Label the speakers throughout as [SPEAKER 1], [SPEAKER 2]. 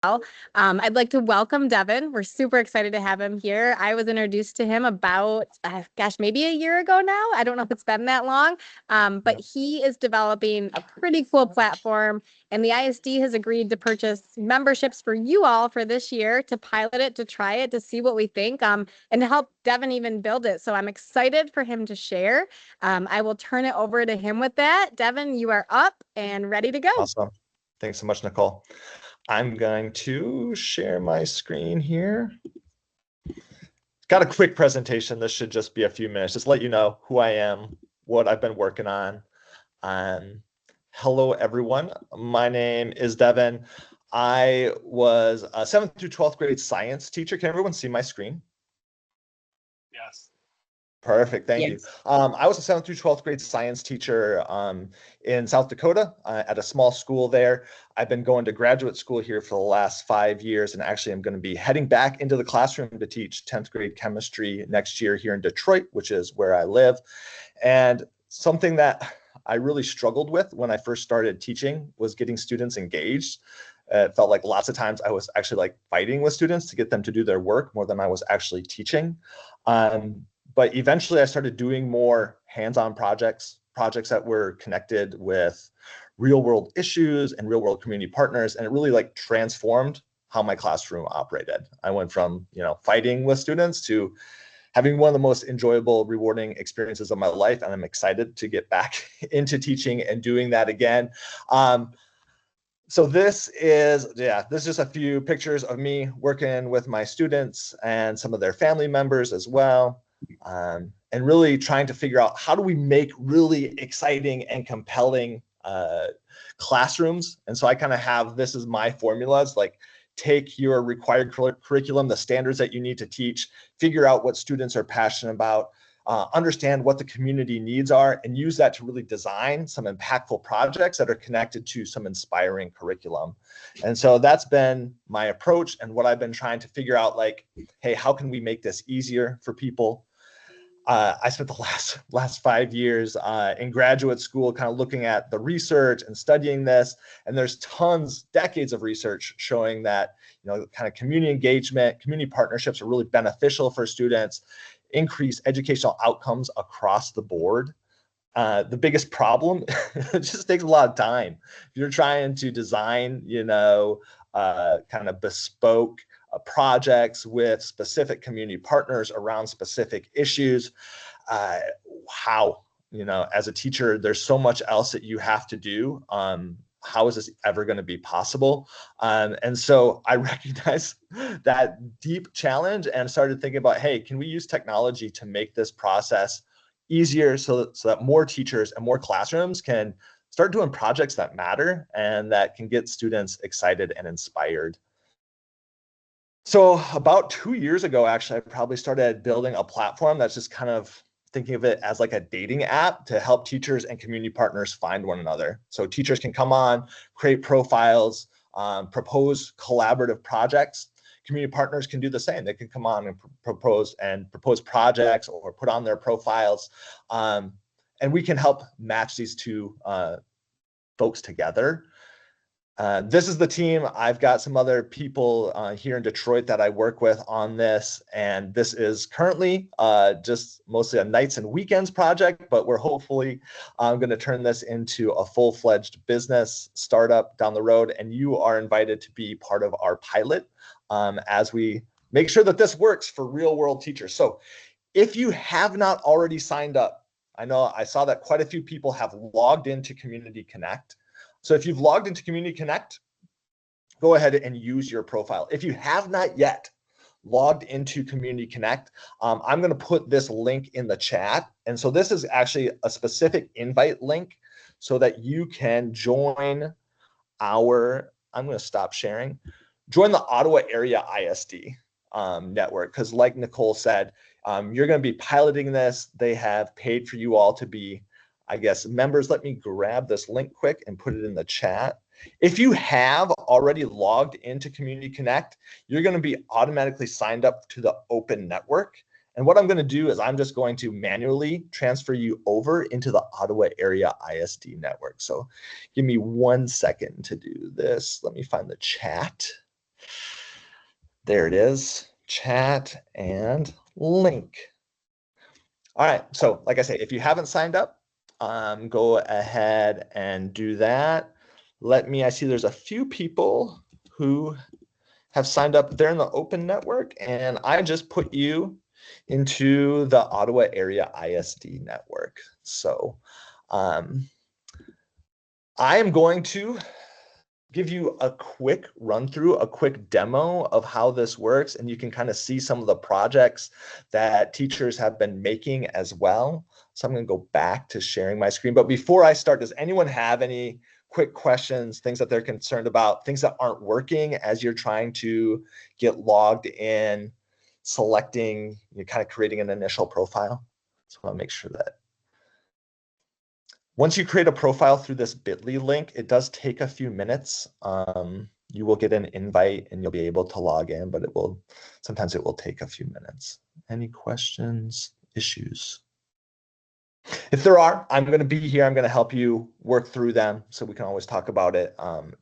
[SPEAKER 1] I'd like to welcome Devin. We're super excited to have him here. I was introduced to him about, maybe a year ago now. I don't know if it's been that long, but he is developing a pretty cool platform, and the ISD has agreed to purchase memberships for you all for this year to pilot it, to try it, to see what we think, and to help Devin even build it. So I'm excited for him to share. I will turn it over to him with that. Devin, you are up and ready to go.
[SPEAKER 2] Awesome. Thanks so much, Nicole. I'm going to share my screen here. Got a quick presentation. This should just be a few minutes. Just let you know who I am, what I've been working on. Hello, everyone. My name is Devin. I was a 7th through 12th grade science teacher. Can everyone see my screen?
[SPEAKER 3] Yes.
[SPEAKER 2] Perfect. Thank you. I was a 7th through 12th grade science teacher in South Dakota at a small school there. I've been going to graduate school here for the last 5 years, and actually I'm going to be heading back into the classroom to teach 10th grade chemistry next year here in Detroit, which is where I live. And something that I really struggled with when I first started teaching was getting students engaged. It felt like lots of times I was actually like fighting with students to get them to do their work more than I was actually teaching. But eventually I started doing more hands-on projects that were connected with real world issues and real world community partners. And it really like transformed how my classroom operated. I went from, fighting with students to having one of the most enjoyable, rewarding experiences of my life. And I'm excited to get back into teaching and doing that again. So this is just a few pictures of me working with my students and some of their family members as well. And really trying to figure out how do we make really exciting and compelling classrooms. And so I kind of have, this is my formula. It's like, take your required curriculum, the standards that you need to teach, figure out what students are passionate about, understand what the community needs are, and use that to really design some impactful projects that are connected to some inspiring curriculum. And so that's been my approach and what I've been trying to figure out, like, hey, how can we make this easier for people? I spent the last 5 years in graduate school kind of looking at the research and studying this. And there's decades of research showing that, kind of community engagement, community partnerships are really beneficial for students, increase educational outcomes across the board. The biggest problem, it just takes a lot of time. If you're trying to design, kind of bespoke projects with specific community partners around specific issues, as a teacher, there's so much else that you have to do. How is this ever going to be possible? And so I recognized that deep challenge and started thinking about, hey, can we use technology to make this process easier so that more teachers and more classrooms can start doing projects that matter and that can get students excited and inspired. So about 2 years ago, actually, I probably started building a platform that's just kind of thinking of it as like a dating app to help teachers and community partners find one another. So teachers can come on, create profiles, propose collaborative projects. Community partners can do the same. They can come on and propose projects or put on their profiles. And we can help match these two folks together. This is the team. I've got some other people here in Detroit that I work with on this, and this is currently just mostly a nights and weekends project, but we're hopefully going to turn this into a full-fledged business startup down the road, and you are invited to be part of our pilot as we make sure that this works for real-world teachers. So if you have not already signed up, I know I saw that quite a few people have logged into Community Connect. So if you've logged into Community Connect, go ahead and use your profile. If you have not yet logged into Community Connect, I'm going to put this link in the chat. And so this is actually a specific invite link so that you can join I'm going to stop sharing, join the Ottawa Area ISD network. Because like Nicole said, you're going to be piloting this. They have paid for you all to be, I guess, members. Let me grab this link quick and put it in the chat. If you have already logged into Community Connect, you're going to be automatically signed up to the open network. And what I'm going to do is I'm just going to manually transfer you over into the Ottawa Area ISD network. So give me 1 second to do this. Let me find the chat. There it is, chat and link. All right, so like I say, if you haven't signed up, go ahead and do that. I see there's a few people who have signed up. They're in the open network, and I just put you into the Ottawa Area ISD network. So I am going to give you a quick run through, a quick demo of how this works, and you can kind of see some of the projects that teachers have been making as well. So I'm going to go back to sharing my screen. But before I start, does anyone have any quick questions, things that they're concerned about, things that aren't working as you're trying to get logged in, selecting, you're kind of creating an initial profile? So I'll make sure that once you create a profile through this bit.ly link, it does take a few minutes. You will get an invite and you'll be able to log in, but sometimes it will take a few minutes. Any questions, issues? If there are, I'm going to be here. I'm going to help you work through them, so we can always talk about it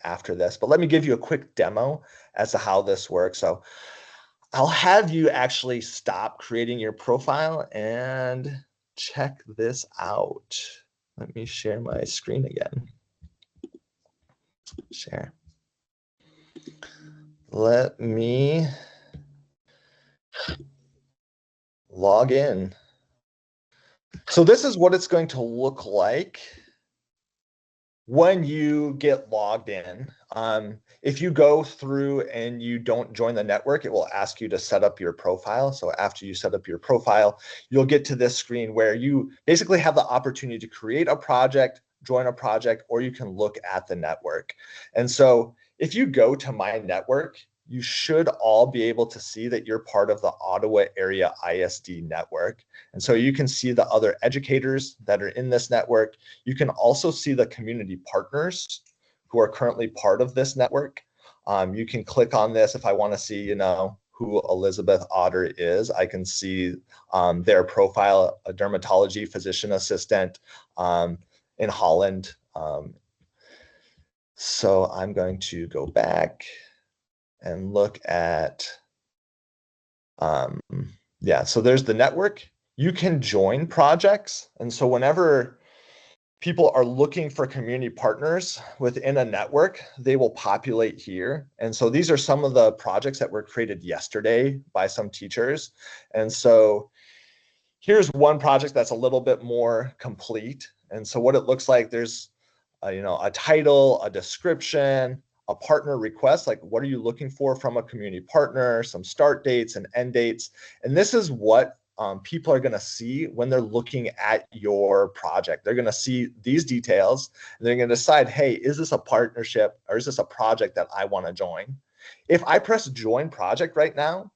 [SPEAKER 2] after this. But let me give you a quick demo as to how this works. So I'll have you actually stop creating your profile and check this out. Let me share my screen again. Share. Let me log in. So this is what it's going to look like when you get logged in. If you go through and you don't join the network, it will ask you to set up your profile. So after you set up your profile, you'll get to this screen where you basically have the opportunity to create a project, join a project, or you can look at the network. And so if you go to my network, you should all be able to see that you're part of the Ottawa Area ISD network. And so you can see the other educators that are in this network. You can also see the community partners who are currently part of this network. You can click on this if I want to see, who Elizabeth Otter is. I can see their profile, a dermatology physician assistant in Holland. So I'm going to go back and look at, so there's the network. You can join projects. And so whenever people are looking for community partners within a network, they will populate here. And so these are some of the projects that were created yesterday by some teachers. And so here's one project that's a little bit more complete. And so what it looks like, there's a title, a description, a partner request, like what are you looking for from a community partner, some start dates and end dates. And this is what people are going to see when they're looking at your project. They're going to see these details and they're going to decide, hey, is this a partnership or is this a project that I want to join? If I press join project right now,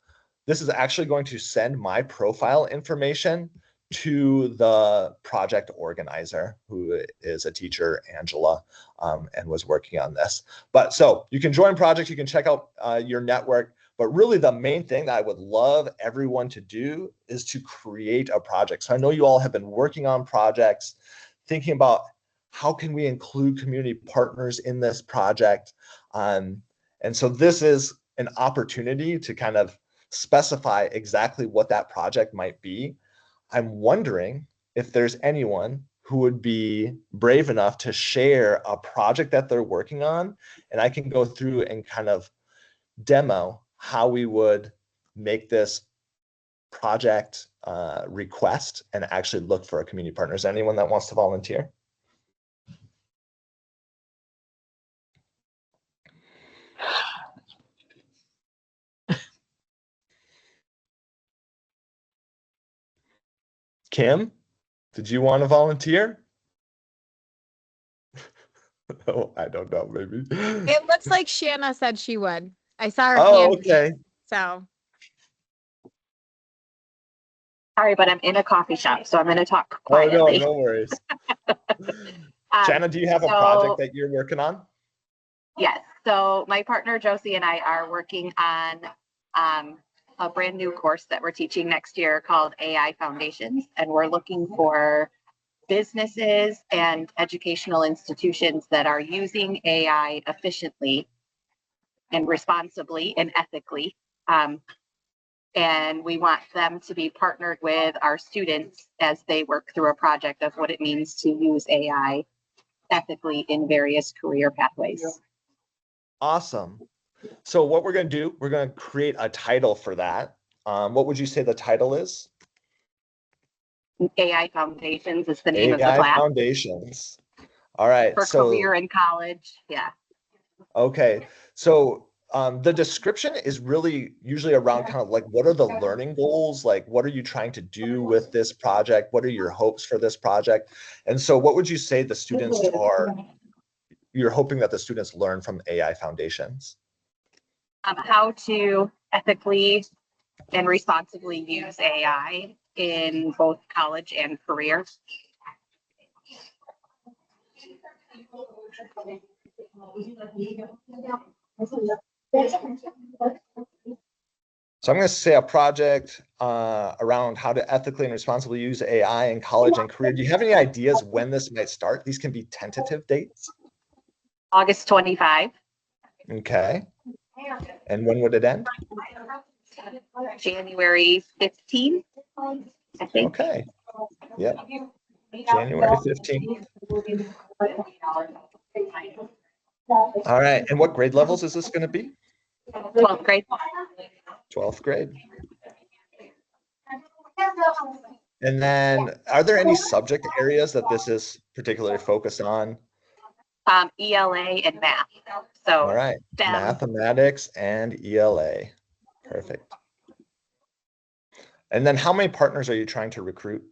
[SPEAKER 2] this is actually going to send my profile information to the project organizer, who is a teacher, Angela, and was working on this. But so you can join projects, you can check out your network, but really the main thing that I would love everyone to do is to create a project. So I know you all have been working on projects, thinking about how can we include community partners in this project. And so this is an opportunity to kind of specify exactly what that project might be. I'm wondering if there's anyone who would be brave enough to share a project that they're working on, and I can go through and kind of demo how we would make this project request and actually look for a community partner. Is there anyone that wants to volunteer? Kim, did you want to volunteer? Oh, I don't know, maybe.
[SPEAKER 1] It looks like Shanna said she would. I saw her
[SPEAKER 2] Oh,
[SPEAKER 1] hand.
[SPEAKER 2] okay.
[SPEAKER 1] So.
[SPEAKER 4] Sorry, but I'm in a coffee shop, so I'm going to talk quietly.
[SPEAKER 2] Oh, no worries. Shanna, do you have a project that you're working on?
[SPEAKER 4] Yes. So my partner Josie and I are working on a brand new course that we're teaching next year called AI Foundations, and we're looking for businesses and educational institutions that are using AI efficiently and responsibly and ethically. And we want them to be partnered with our students as they work through a project of what it means to use AI ethically in various career pathways.
[SPEAKER 2] Awesome. So what we're going to do, we're going to create a title for that. What would you say the title is?
[SPEAKER 4] AI Foundations is the name of the
[SPEAKER 2] AI
[SPEAKER 4] class
[SPEAKER 2] Foundations. All right.
[SPEAKER 4] for
[SPEAKER 2] So
[SPEAKER 4] career in college. Yeah.
[SPEAKER 2] okay. So the description is really usually around kind of like, what are the learning goals? Like, what are you trying to do with this project? What are your hopes for this project? And so what would you say the students you're hoping that the students learn from AI Foundations?
[SPEAKER 4] How to ethically and responsibly use AI in both college and career.
[SPEAKER 2] So I'm going to say a project around how to ethically and responsibly use AI in college and career. Do you have any ideas when this might start? These can be tentative dates.
[SPEAKER 4] August 25,
[SPEAKER 2] Okay. And when would it end?
[SPEAKER 4] January 15, I think.
[SPEAKER 2] Okay. Yep. January 15th. All right. And what grade levels is this going to be?
[SPEAKER 4] 12th grade.
[SPEAKER 2] 12th grade. And then are there any subject areas that this is particularly focused on?
[SPEAKER 4] ELA and math. So
[SPEAKER 2] All right.
[SPEAKER 4] STEM.
[SPEAKER 2] Mathematics and ELA. Perfect. And then how many partners are you trying to recruit?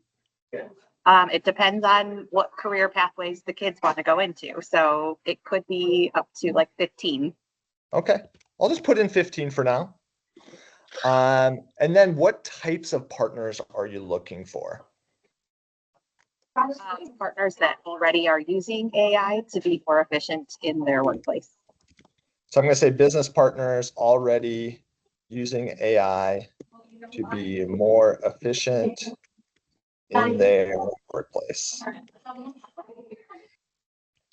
[SPEAKER 4] It depends on what career pathways the kids want to go into. So it could be up to like 15.
[SPEAKER 2] Okay. I'll just put in 15 for now. And then what types of partners are you looking for?
[SPEAKER 4] Partners that already are using AI to be more efficient in their workplace.
[SPEAKER 2] So I'm going to say business partners already using AI to be more efficient in their workplace.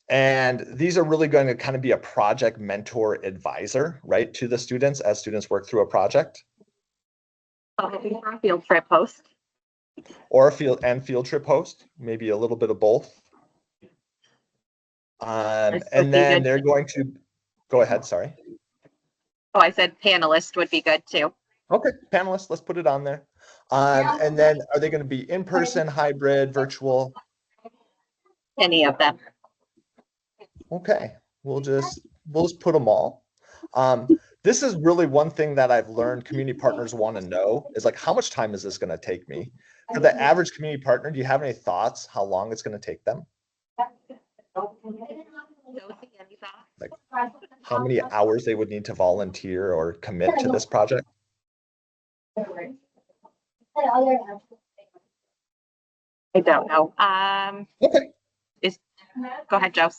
[SPEAKER 2] And these are really going to kind of be a project mentor advisor, right, to the students as students work through a project.
[SPEAKER 4] Looking for a field trip host.
[SPEAKER 2] Or a field trip host, maybe a little bit of both. And then they're going to go ahead. Sorry.
[SPEAKER 4] Oh, I said panelist would be good too.
[SPEAKER 2] Okay, panelists, let's put it on there. And then are they going to be in person, hybrid, virtual?
[SPEAKER 4] Any of them.
[SPEAKER 2] Okay, we'll just put them all. This is really one thing that I've learned community partners want to know is like, how much time is this going to take me? For the average community partner, do you have any thoughts how long it's going to take them? Like how many hours they would need to volunteer or commit to this project?
[SPEAKER 4] I don't know.
[SPEAKER 2] Okay.
[SPEAKER 4] Go ahead, Joe.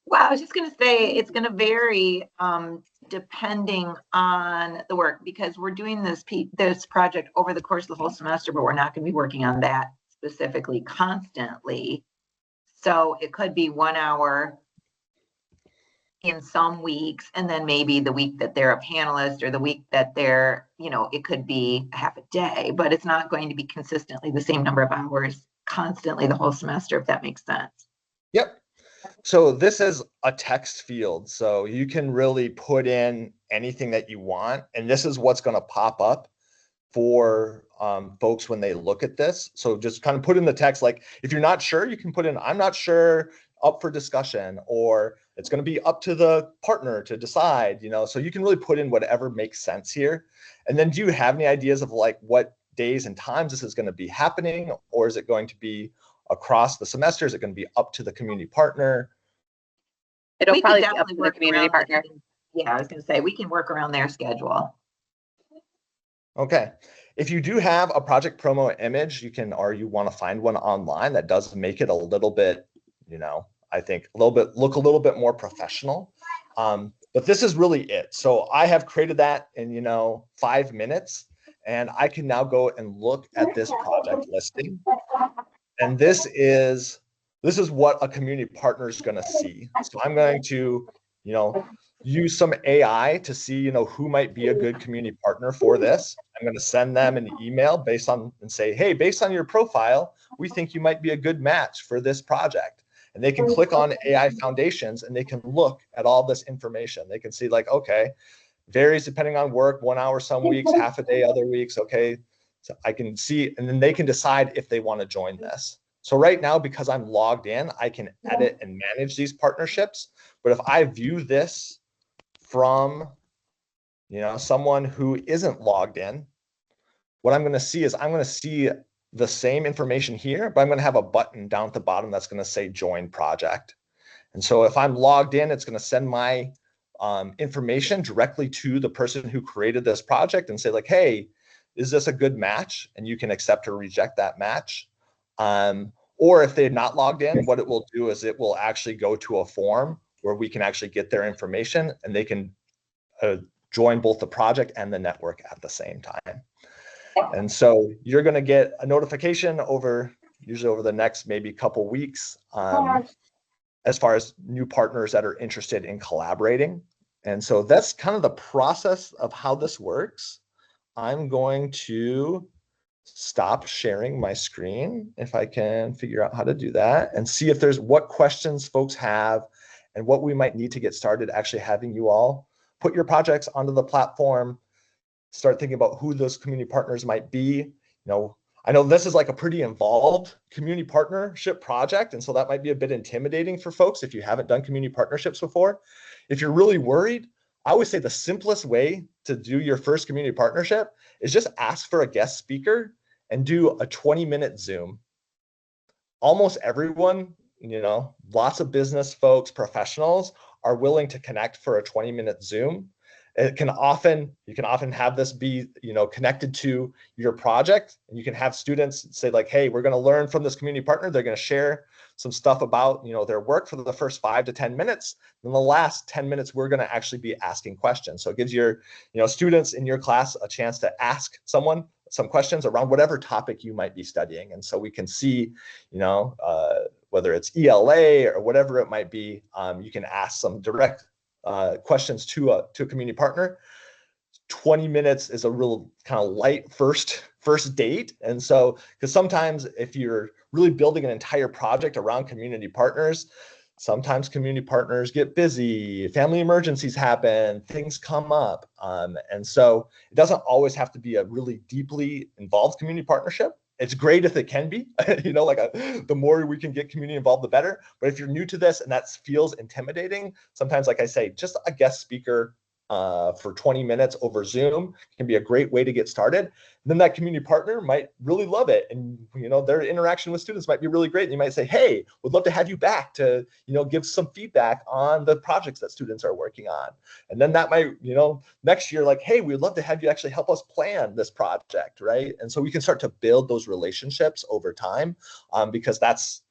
[SPEAKER 5] Well, I was just going to say it's going to vary depending on the work because we're doing this project over the course of the whole semester, but we're not going to be working on that specifically constantly. So it could be 1 hour in some weeks, and then maybe the week that they're a panelist or the week that they're, it could be a half a day, but it's not going to be consistently the same number of hours constantly the whole semester, if that makes sense.
[SPEAKER 2] Yep. So this is a text field, so you can really put in anything that you want, and this is what's going to pop up for folks when they look at this. So just kind of put in the text, like if you're not sure, you can put in, I'm not sure, up for discussion, or it's going to be up to the partner to decide, so you can really put in whatever makes sense here. And then do you have any ideas of like what days and times this is going to be happening, or is it going to be across the semester? Is it going to be up to the community partner?
[SPEAKER 4] It'll probably be up to the community partner.
[SPEAKER 5] Yeah, I was going to say we can work around their schedule.
[SPEAKER 2] Okay. If you do have a project promo image, you can, or you want to find one online that does make it a little bit, I think look a little bit more professional. But this is really it. So I have created that in, 5 minutes, and I can now go and look at this project listing. And this is what a community partner is going to see. So I'm going to, use some AI to see, you know, who might be a good community partner for this. I'm going to send them an email based on and say, hey, based on your profile, we think you might be a good match for this project. And they can click on AI Foundations and they can look at all this information. They can see like, okay, varies depending on work, 1 hour some weeks, half a day other weeks. Okay, so I can see, and then they can decide if they want to join this. So right now, because I'm logged in, I can edit and manage these partnerships. But if I view this from, you know, someone who isn't logged in, what I'm going to see is I'm going to see the same information here, but I'm going to have a button down at the bottom that's going to say join project. And so if I'm logged in, it's going to send my information directly to the person who created this project and say like, hey, is this a good match? And you can accept or reject that match. Or if they're not logged in, what it will do is it will actually go to a form where we can actually get their information and they can join both the project and the network at the same time. And so you're going to get a notification usually over the next maybe couple weeks as far as new partners that are interested in collaborating. And so that's kind of the process of how this works. I'm going to stop sharing my screen if I can figure out how to do that and see if there's what questions folks have and what we might need to get started actually having you all put your projects onto the platform, start thinking about who those community partners might be. You know, I know this is like a pretty involved community partnership project, and so that might be a bit intimidating for folks if you haven't done community partnerships before. If you're really worried, I always say the simplest way to do your first community partnership is just ask for a guest speaker and do a 20-minute Zoom. Almost everyone, you know, lots of business folks, professionals are willing to connect for a 20-minute Zoom. You can often have this be, you know, connected to your project, and you can have students say like, hey, we're going to learn from this community partner. They're going to share some stuff about, you know, their work for the first 5 to 10 minutes. Then the last 10 minutes, we're going to actually be asking questions. So it gives your, you know, students in your class a chance to ask someone some questions around whatever topic you might be studying. And so we can see, you know, whether it's ELA or whatever it might be, you can ask some direct questions to a community partner. 20 minutes is a real kind of light first date. And so, because sometimes if you're really building an entire project around community partners, sometimes community partners get busy, family emergencies happen, things come up. And so it doesn't always have to be a really deeply involved community partnership. It's great if it can be, you know, like the more we can get community involved, the better. But if you're new to this and that feels intimidating, sometimes, like I say, just a guest speaker for 20 minutes over Zoom can be a great way to get started. And then that community partner might really love it. And, you know, their interaction with students might be really great. And you might say, hey, we'd love to have you back to, you know, give some feedback on the projects that students are working on. And then that might, you know, next year, like, hey, we'd love to have you actually help us plan this project, right? And so we can start to build those relationships over time because that's,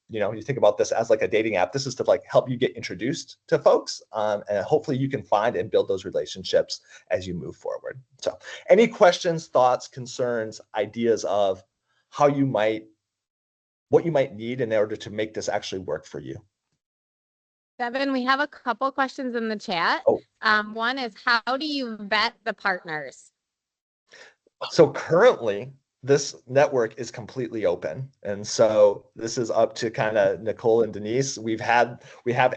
[SPEAKER 2] you know, you think about this as like a dating app. This is to like help you get introduced to folks, and hopefully you can find and build those relationships as you move forward. So any questions, thoughts, concerns, ideas of how you might, what you might need in order to make this actually work for you?
[SPEAKER 1] Devin, we have a couple questions in the chat.
[SPEAKER 2] Oh.
[SPEAKER 1] One is, how do you vet the partners?
[SPEAKER 2] So currently, this network is completely open. And so this is up to kind of Nicole and Denise. We have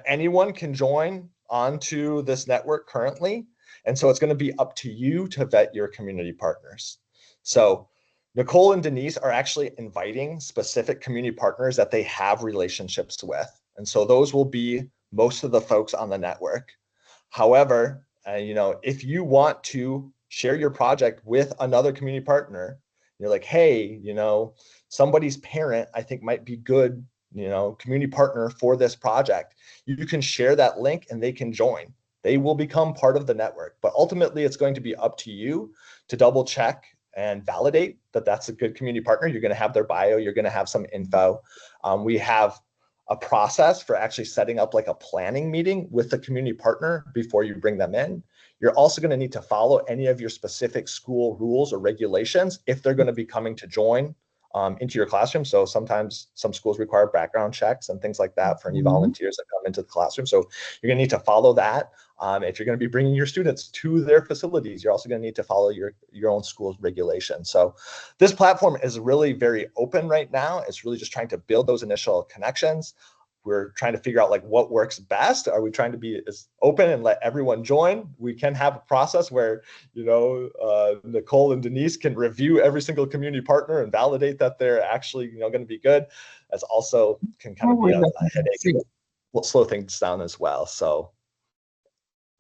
[SPEAKER 2] anyone can join onto this network currently. And so it's going to be up to you to vet your community partners. So Nicole and Denise are actually inviting specific community partners that they have relationships with. And so those will be most of the folks on the network. However, you know, if you want to share your project with another community partner, you're like, hey, you know, somebody's parent, I think might be good, you know, community partner for this project. You can share that link and they can join. They will become part of the network. But ultimately, it's going to be up to you to double check and validate that that's a good community partner. You're going to have their bio. You're going to have some info. We have a process for actually setting up like a planning meeting with the community partner before you bring them in. You're also going to need to follow any of your specific school rules or regulations if they're going to be coming to join into your classroom. So sometimes some schools require background checks and things like that for any volunteers that come into the classroom. So you're going to need to follow that. If you're going to be bringing your students to their facilities, you're also going to need to follow your own school's regulation. So this platform is really very open right now. It's really just trying to build those initial connections. We're trying to figure out like what works best. Are we trying to be as open and let everyone join? We can have a process where, Nicole and Denise can review every single community partner and validate that they're actually, going to be good. That's also can kind of be a headache. Will slow things down as well. So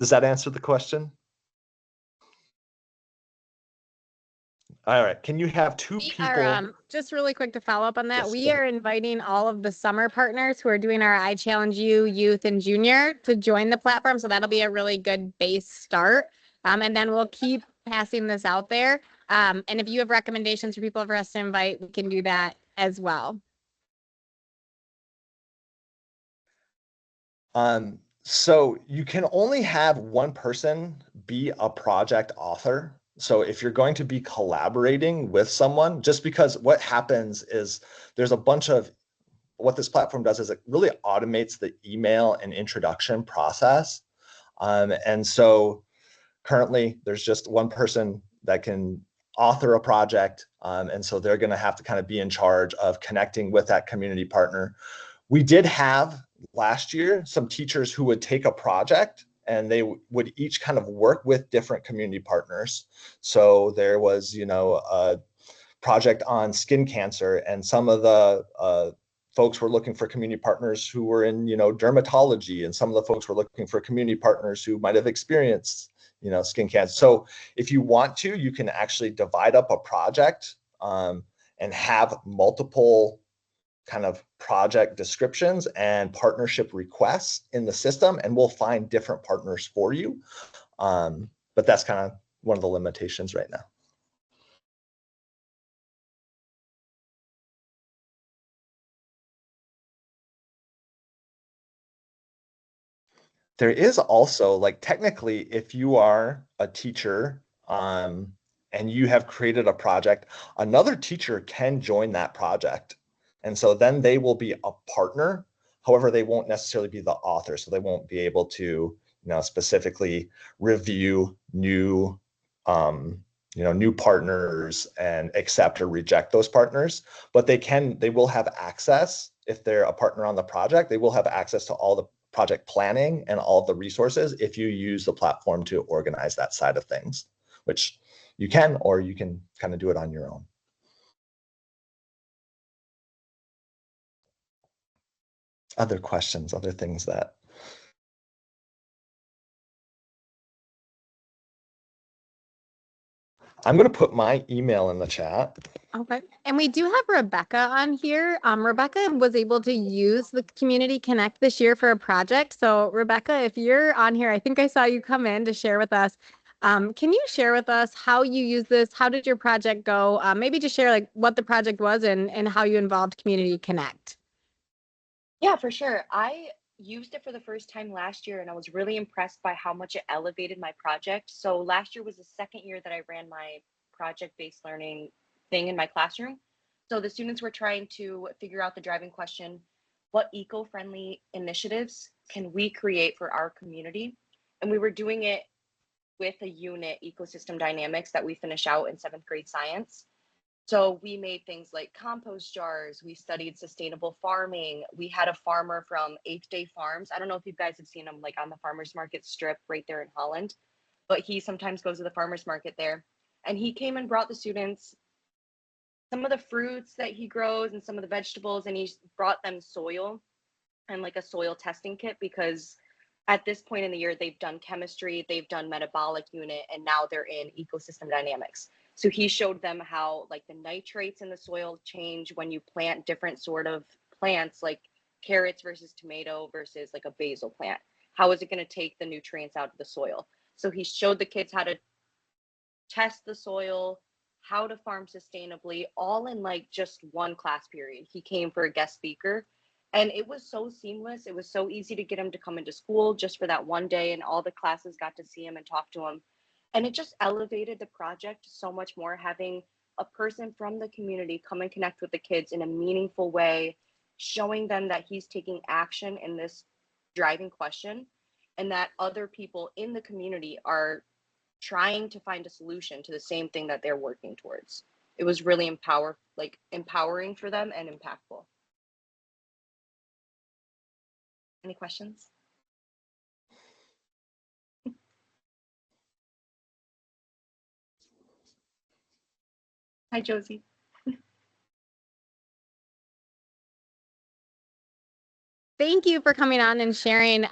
[SPEAKER 2] does that answer the question? All right. Can you have two
[SPEAKER 1] We
[SPEAKER 2] people?
[SPEAKER 1] are, just really quick to follow up on that.
[SPEAKER 2] Yes,
[SPEAKER 1] We
[SPEAKER 2] go ahead.
[SPEAKER 1] are inviting all of the summer partners who are doing our I Challenge You youth and junior to join the platform. So that'll be a really good base start. And then we'll keep passing this out there. And if you have recommendations for people for us to invite, we can do that as well.
[SPEAKER 2] So you can only have one person be a project author. So if you're going to be collaborating with someone, just because what happens is there's a bunch of what this platform does is it really automates the email and introduction process. And so currently there's just one person that can author a project. And so they're going to have to kind of be in charge of connecting with that community partner. We did have last year some teachers who would take a project and they would each kind of work with different community partners. So there was, a project on skin cancer, and some of the folks were looking for community partners who were in, dermatology, and some of the folks were looking for community partners who might have experienced, skin cancer. So if you want to, you can actually divide up a project and have multiple kind of project descriptions and partnership requests in the system, and we'll find different partners for you. But that's kind of one of the limitations right now. There is also, like, technically, if you are a teacher and you have created a project, another teacher can join that project. And so then they will be a partner. However, they won't necessarily be the author. So they won't be able to, specifically review new, new partners and accept or reject those partners. But they will have access, if they're a partner on the project, they will have access to all the project planning and all of the resources if you use the platform to organize that side of things, which you can, or you can kind of do it on your own. Other questions, other things that I'm going to put my email in the chat.
[SPEAKER 1] Okay. And we do have Rebecca on here. Rebecca was able to use the Community Connect this year for a project. So Rebecca, if you're on here, I think I saw you come in to share with us. Can you share with us how you use this? How did your project go? Maybe just share like what the project was and how you involved Community Connect.
[SPEAKER 6] Yeah, for sure. I used it for the first time last year and I was really impressed by how much it elevated my project. So last year was the second year that I ran my project-based learning thing in my classroom. So the students were trying to figure out the driving question, what eco-friendly initiatives can we create for our community? And we were doing it with a unit, ecosystem dynamics, that we finish out in 7th grade science. So we made things like compost jars. We studied sustainable farming. We had a farmer from 8th Day Farms. I don't know if you guys have seen him like on the farmer's market strip right there in Holland, but he sometimes goes to the farmer's market there. And he came and brought the students some of the fruits that he grows and some of the vegetables, and he brought them soil and like a soil testing kit, because at this point in the year, they've done chemistry, they've done metabolic unit, and now they're in ecosystem dynamics. So he showed them how like the nitrates in the soil change when you plant different sort of plants, like carrots versus tomato versus like a basil plant. How is it going to take the nutrients out of the soil? So he showed the kids how to test the soil, how to farm sustainably, all in like just one class period. He came for a guest speaker. And it was so seamless. It was so easy to get him to come into school just for that one day, and all the classes got to see him and talk to him. And it just elevated the project so much more, having a person from the community come and connect with the kids in a meaningful way, showing them that he's taking action in this driving question, and that other people in the community are trying to find a solution to the same thing that they're working towards. It was really empowering for them and impactful. Any questions? Hi, Josie.
[SPEAKER 1] Thank you for coming on and sharing.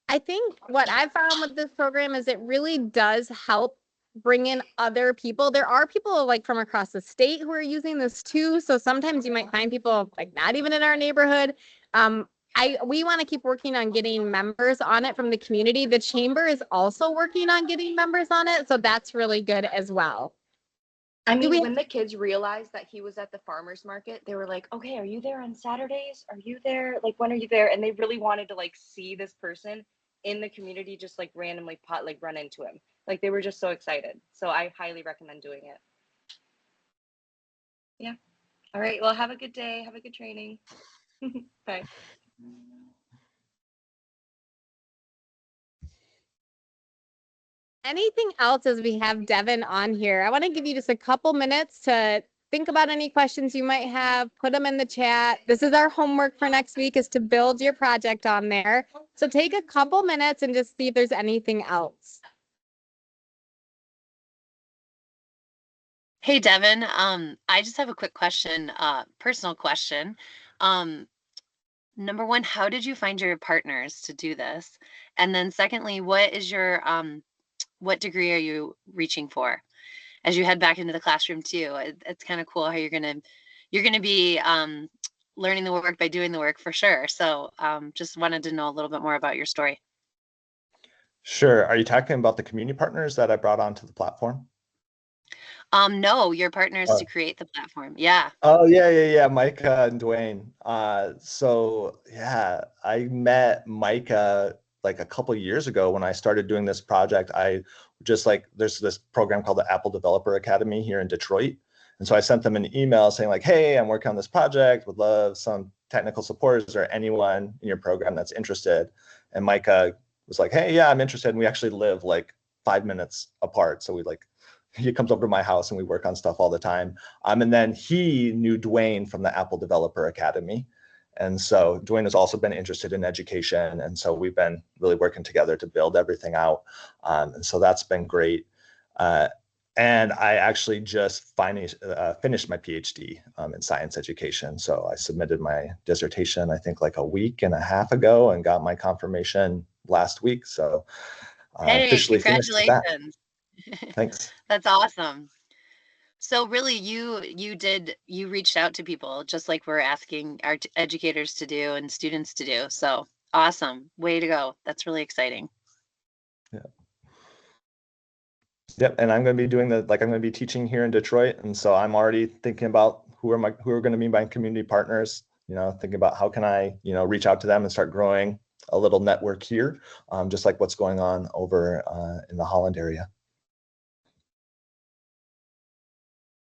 [SPEAKER 1] I think what I've found with this program is it really does help bring in other people. There are people like from across the state who are using this too. So sometimes you might find people like not even in our neighborhood. We want to keep working on getting members on it from the community. The chamber is also working on getting members on it. So that's really good as well.
[SPEAKER 6] I mean, when the kids realized that he was at the farmer's market, they were like, okay, are you there on Saturdays? Are you there? Like, when are you there? And they really wanted to like see this person in the community, just like randomly run into him. Like they were just so excited. So I highly recommend doing it. Yeah. All right. Well, have a good day. Have a good training. Bye.
[SPEAKER 1] Anything else as we have Devin on here? I want to give you just a couple minutes to think about any questions you might have, put them in the chat. This is our homework for next week, is to build your project on there. So take a couple minutes and just see if there's anything else.
[SPEAKER 7] Hey, Devin. I just have a quick question, personal question. Number one, how did you find your partners to do this? And then secondly, what is your what degree are you reaching for as you head back into the classroom too? It's kind of cool how you're gonna be learning the work by doing the work for sure. So just wanted to know a little bit more about your story.
[SPEAKER 2] Sure. Are you talking about the community partners that I brought onto the platform?
[SPEAKER 7] No, your partners to create the platform. Yeah.
[SPEAKER 2] Oh, yeah. Micah and Dwayne. So yeah, I met Micah like a couple of years ago when I started doing this project. I just there's this program called the Apple Developer Academy here in Detroit. And so I sent them an email saying like, hey, I'm working on this project, would love some technical support. Is there anyone in your program that's interested? And Micah was like, hey, yeah, I'm interested. And we actually live like 5 minutes apart. So he comes over to my house and we work on stuff all the time. And then he knew Dwayne from the Apple Developer Academy. And so Dwayne has also been interested in education. And so we've been really working together to build everything out. And so that's been great. And I actually just finished my PhD in science education. So I submitted my dissertation, I think like a week and a half ago, and got my confirmation last week. So
[SPEAKER 7] hey,
[SPEAKER 2] officially
[SPEAKER 7] congratulations.
[SPEAKER 2] finished with that. Thanks.
[SPEAKER 7] That's awesome. So really you reached out to people just like we're asking our educators to do and students to do. So awesome. Way to go. That's really exciting.
[SPEAKER 2] Yeah. Yep. And I'm going to be doing I'm going to be teaching here in Detroit. And so I'm already thinking about who are going to be my community partners, thinking about how can I, reach out to them and start growing a little network here, just like what's going on over in the Holland area.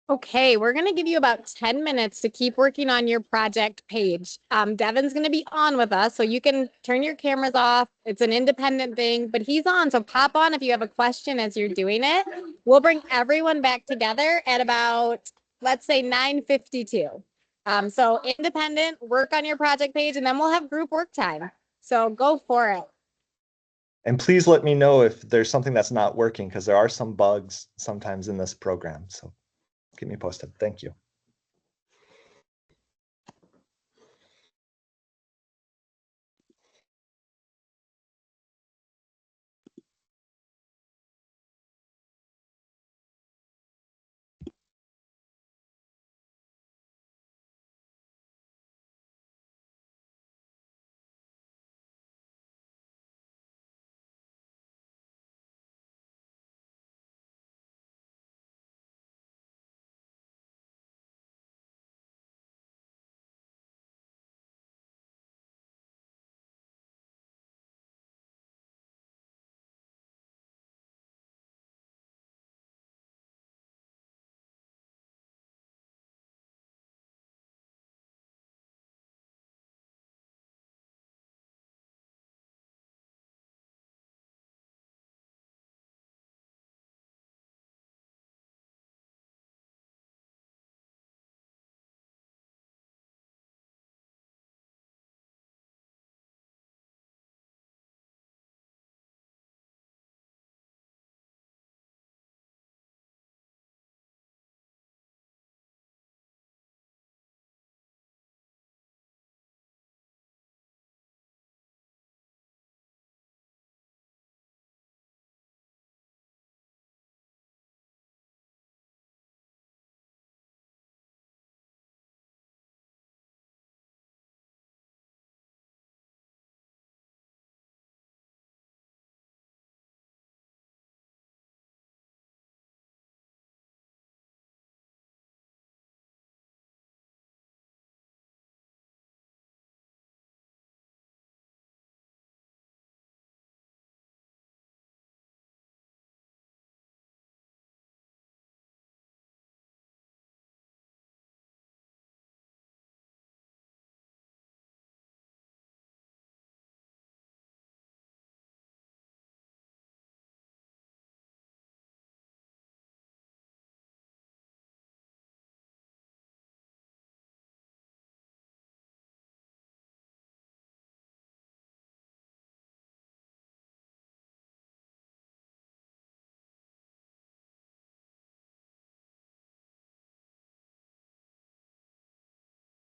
[SPEAKER 1] Okay, we're going to give you about 10 minutes to keep working on your project page. Devin's going to be on with us, so you can turn your cameras off. It's an independent thing, but he's on, so pop on if you have a question as you're doing it. We'll bring everyone back together at about, let's say, 9:52. So independent, work on your project page, and then we'll have group work time. So go for it.
[SPEAKER 2] And please let me know if there's something that's not working, because there are some bugs sometimes in this program. So keep me posted. Thank you.